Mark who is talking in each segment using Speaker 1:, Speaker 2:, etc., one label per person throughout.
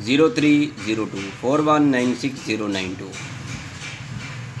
Speaker 1: 030241969092।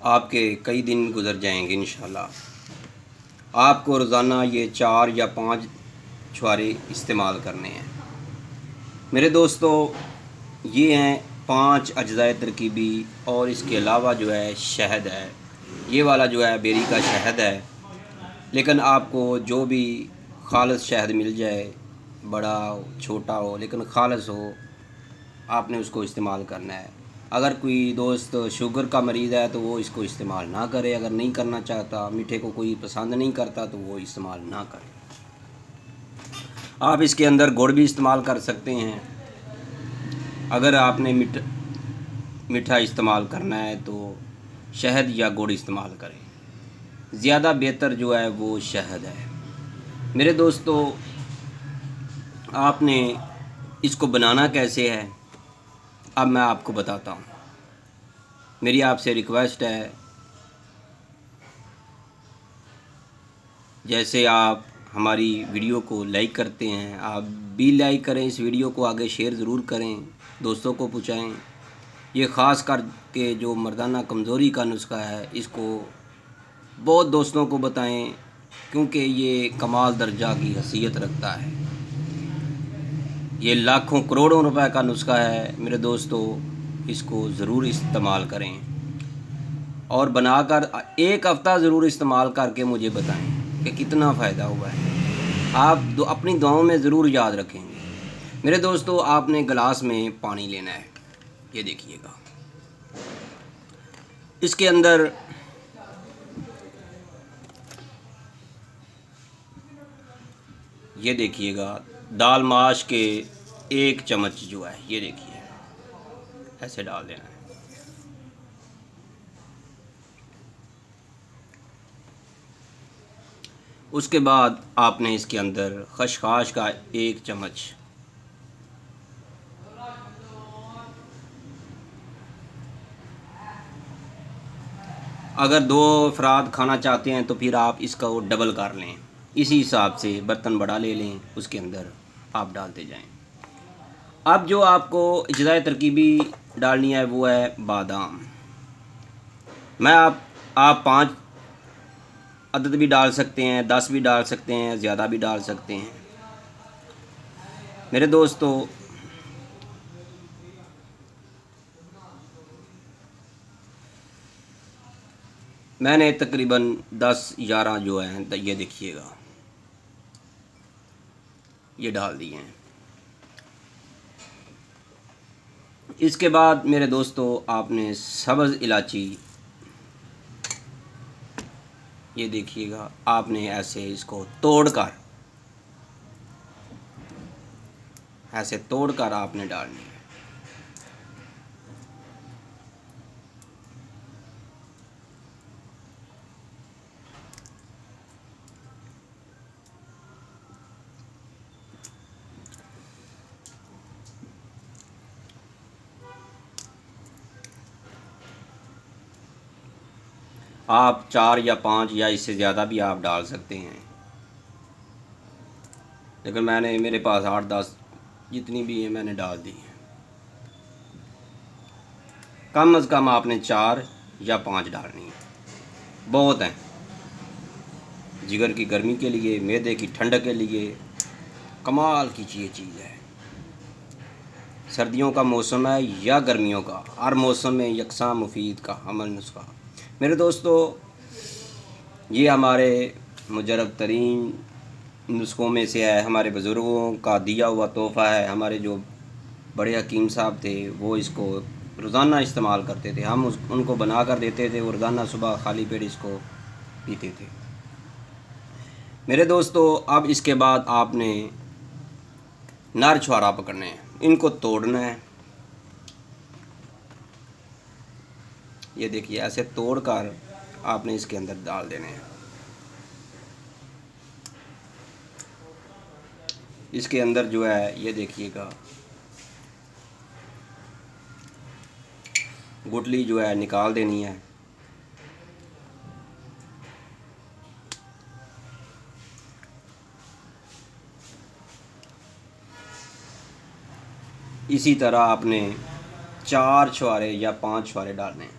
Speaker 1: آپ کے کئی دن گزر جائیں گے انشاءاللہ۔ آپ کو روزانہ یہ 4 یا 5 چھوارے استعمال کرنے ہیں میرے دوستو۔ یہ ہیں 5 اجزائے ترکیبی، اور اس کے علاوہ جو ہے شہد ہے، یہ والا جو ہے بیری کا شہد ہے، لیکن آپ کو جو بھی خالص شہد مل جائے، بڑا ہو چھوٹا ہو لیکن خالص ہو، آپ نے اس کو استعمال کرنا ہے۔ اگر کوئی دوست شوگر کا مریض ہے تو وہ اس کو استعمال نہ کرے، اگر نہیں کرنا چاہتا، میٹھے کو کوئی پسند نہیں کرتا تو وہ استعمال نہ کرے۔ آپ اس کے اندر گڑ بھی استعمال کر سکتے ہیں۔ اگر آپ نے میٹھا استعمال کرنا ہے تو شہد یا گڑ استعمال کریں، زیادہ بہتر جو ہے وہ شہد ہے میرے دوستو۔ آپ نے اس کو بنانا کیسے ہے اب میں آپ کو بتاتا ہوں۔ میری آپ سے ریکویسٹ ہے، جیسے آپ ہماری ویڈیو کو لائک کرتے ہیں، آپ بھی لائک کریں، اس ویڈیو کو آگے شیئر ضرور کریں، دوستوں کو پہنچائیں۔ یہ خاص کر کے جو مردانہ کمزوری کا نسخہ ہے، اس کو بہت دوستوں کو بتائیں، کیونکہ یہ کمال درجہ کی حیثیت رکھتا ہے۔ یہ لاکھوں کروڑوں روپے کا نسخہ ہے میرے دوستو، اس کو ضرور استعمال کریں، اور بنا کر 1 ہفتہ ضرور استعمال کر کے مجھے بتائیں کہ کتنا فائدہ ہوا ہے۔ آپ اپنی دعاؤں میں ضرور یاد رکھیں گے میرے دوستو۔ آپ نے گلاس میں پانی لینا ہے، یہ دیکھیے گا، اس کے اندر یہ دیکھیے گا دال ماش کے 1 چمچ جو ہے، یہ دیکھیے ایسے ڈال دینا ہے۔ اس کے بعد آپ نے اس کے اندر خشخاش کا 1 چمچ، اگر 2 افراد کھانا چاہتے ہیں تو پھر آپ اس کا وہ ڈبل کر لیں، اسی حساب سے برتن بڑا لے لیں، اس کے اندر آپ ڈالتے جائیں۔ اب جو آپ کو اجزائے ترکیبی ڈالنی ہے وہ ہے بادام۔ میں آپ 5 عدد بھی ڈال سکتے ہیں، 10 بھی ڈال سکتے ہیں، زیادہ بھی ڈال سکتے ہیں میرے دوستو۔ میں نے تقریباً 10-11 جو ہیں یہ دیکھیے گا، یہ ڈال دیے ہیں۔ اس کے بعد میرے دوستو آپ نے سبز الائچی، یہ دیکھیے گا، آپ نے ایسے اس کو توڑ کر آپ نے ڈالنی ہے۔ آپ 4 یا 5 یا اس سے زیادہ بھی آپ ڈال سکتے ہیں، لیکن میرے پاس 8-10 جتنی بھی ہیں میں نے ڈال دی ہیں۔ کم از کم آپ نے 4 یا 5 ڈالنی ہے، بہت ہیں۔ جگر کی گرمی کے لیے، معدے کی ٹھنڈک کے لیے کمال کی چیز ہے۔ سردیوں کا موسم ہے یا گرمیوں کا، ہر موسم میں یکساں مفید کا عمل نسخہ میرے دوستو۔ یہ ہمارے مجرب ترین نسخوں میں سے ہے، ہمارے بزرگوں کا دیا ہوا تحفہ ہے۔ ہمارے جو بڑے حکیم صاحب تھے وہ اس کو روزانہ استعمال کرتے تھے، ہم ان کو بنا کر دیتے تھے، وہ روزانہ صبح خالی پیٹ اس کو پیتے تھے میرے دوستو۔ اب اس کے بعد آپ نے نر چھوارا پکڑنے ہیں، ان کو توڑنا ہے، یہ دیکھیے ایسے توڑ کر آپ نے اس کے اندر ڈال دینے ہیں۔ اس کے اندر جو ہے یہ دیکھیے گا گٹلی جو ہے نکال دینی ہے۔ اسی طرح آپ نے 4 چھوارے یا 5 چھوارے ڈالنے ہیں۔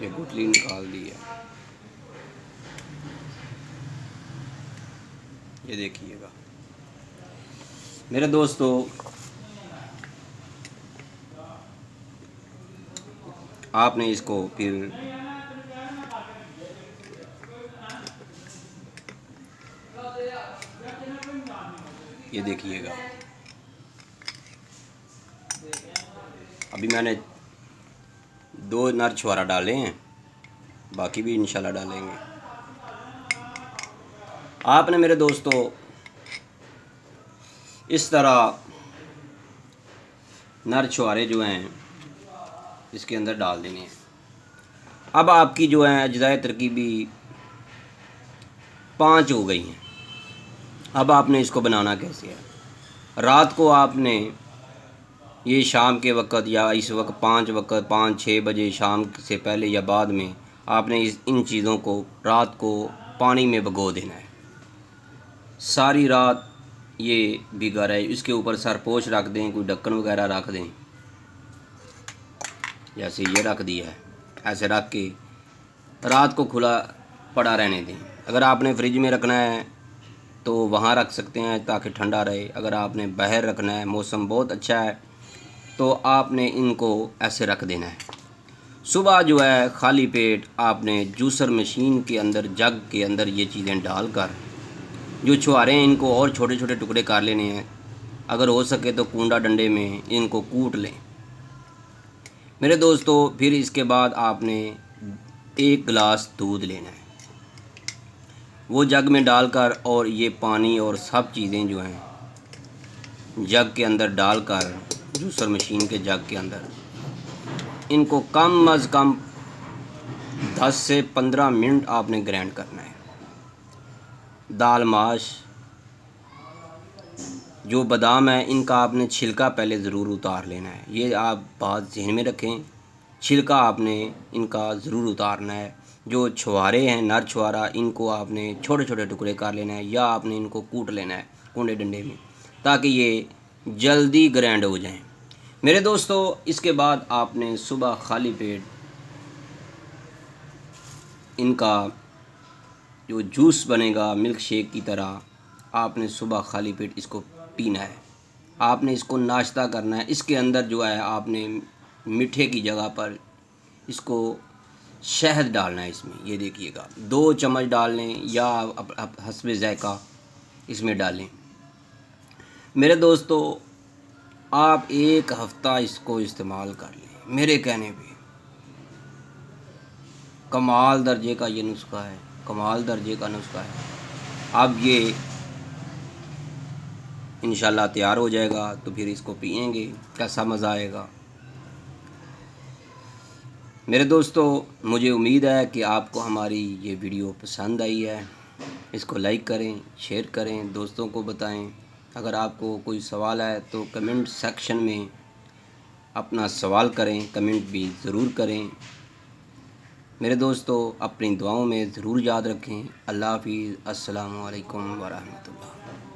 Speaker 1: یہ گٹلی نکال دی ہے، یہ دیکھیے گا میرے دوستو۔ آپ نے اس کو پھر یہ دیکھیے گا، ابھی میں نے 2 نر چھوارا ڈالے ہیں، باقی بھی انشاءاللہ ڈالیں گے۔ آپ نے میرے دوستو اس طرح نر چھوارے جو ہیں اس کے اندر ڈال دینے ہیں۔ اب آپ کی جو ہیں اجزائے ترکیبی 5 ہو گئی ہیں۔ اب آپ نے اس کو بنانا کیسے ہے؟ رات کو آپ نے یہ شام کے وقت یا اس وقت 5-6 بجے شام سے پہلے یا بعد میں آپ نے ان چیزوں کو رات کو پانی میں بھگو دینا ہے۔ ساری رات یہ بھیگا رہے، اس کے اوپر سرپوش رکھ دیں، کوئی ڈھکن وغیرہ رکھ دیں، جیسے یہ رکھ دیا ہے، ایسے رکھ کے رات کو کھلا پڑا رہنے دیں۔ اگر آپ نے فریج میں رکھنا ہے تو وہاں رکھ سکتے ہیں تاکہ ٹھنڈا رہے۔ اگر آپ نے باہر رکھنا ہے، موسم بہت اچھا ہے، تو آپ نے ان کو ایسے رکھ دینا ہے۔ صبح جو ہے خالی پیٹ آپ نے جوسر مشین کے اندر، جگ کے اندر یہ چیزیں ڈال کر، جو چھوارے ہیں ان کو اور چھوٹے چھوٹے ٹکڑے کر لینے ہیں۔ اگر ہو سکے تو کونڈا ڈنڈے میں ان کو کوٹ لیں میرے دوستو۔ پھر اس کے بعد آپ نے 1 گلاس دودھ لینا ہے، وہ جگ میں ڈال کر، اور یہ پانی اور سب چیزیں جو ہیں جگ کے اندر ڈال کر، جوسر مشین کے جگ کے اندر ان کو کم از کم 10 سے 15 منٹ آپ نے گرائنڈ کرنا ہے۔ دال ماش جو بادام ہے ان کا آپ نے چھلکا پہلے ضرور اتار لینا ہے، یہ آپ بات ذہن میں رکھیں، چھلکا آپ نے ان کا ضرور اتارنا ہے۔ جو چھوارے ہیں نر چھوارا، ان کو آپ نے چھوٹے چھوٹے ٹکڑے کر لینا ہے، یا آپ نے ان کو کوٹ لینا ہے کونڈے ڈنڈے میں، تاکہ یہ جلدی گرائنڈ ہو جائیں میرے دوستو۔ اس کے بعد آپ نے صبح خالی پیٹ ان کا جو جوس بنے گا ملک شیک کی طرح، آپ نے صبح خالی پیٹ اس کو پینا ہے۔ آپ نے اس کو ناشتہ کرنا ہے۔ اس کے اندر جو ہے آپ نے میٹھے کی جگہ پر اس کو شہد ڈالنا ہے، اس میں یہ دیکھیے گا 2 چمچ ڈال لیں، یا حسب ذائقہ اس میں ڈالیں میرے دوستو۔ آپ 1 ہفتہ اس کو استعمال کر لیں، میرے کہنے پہ کمال درجے کا یہ نسخہ ہے، کمال درجے کا نسخہ ہے۔ اب یہ انشاءاللہ تیار ہو جائے گا تو پھر اس کو پئیں گے، کیسا مزہ آئے گا میرے دوستو۔ مجھے امید ہے کہ آپ کو ہماری یہ ویڈیو پسند آئی ہے۔ اس کو لائک کریں، شیئر کریں، دوستوں کو بتائیں۔ اگر آپ کو کوئی سوال ہے تو کمنٹ سیکشن میں اپنا سوال کریں، کمنٹ بھی ضرور کریں میرے دوستو۔ اپنی دعاؤں میں ضرور یاد رکھیں۔ اللہ حافظ، السلام علیکم ورحمۃ اللہ۔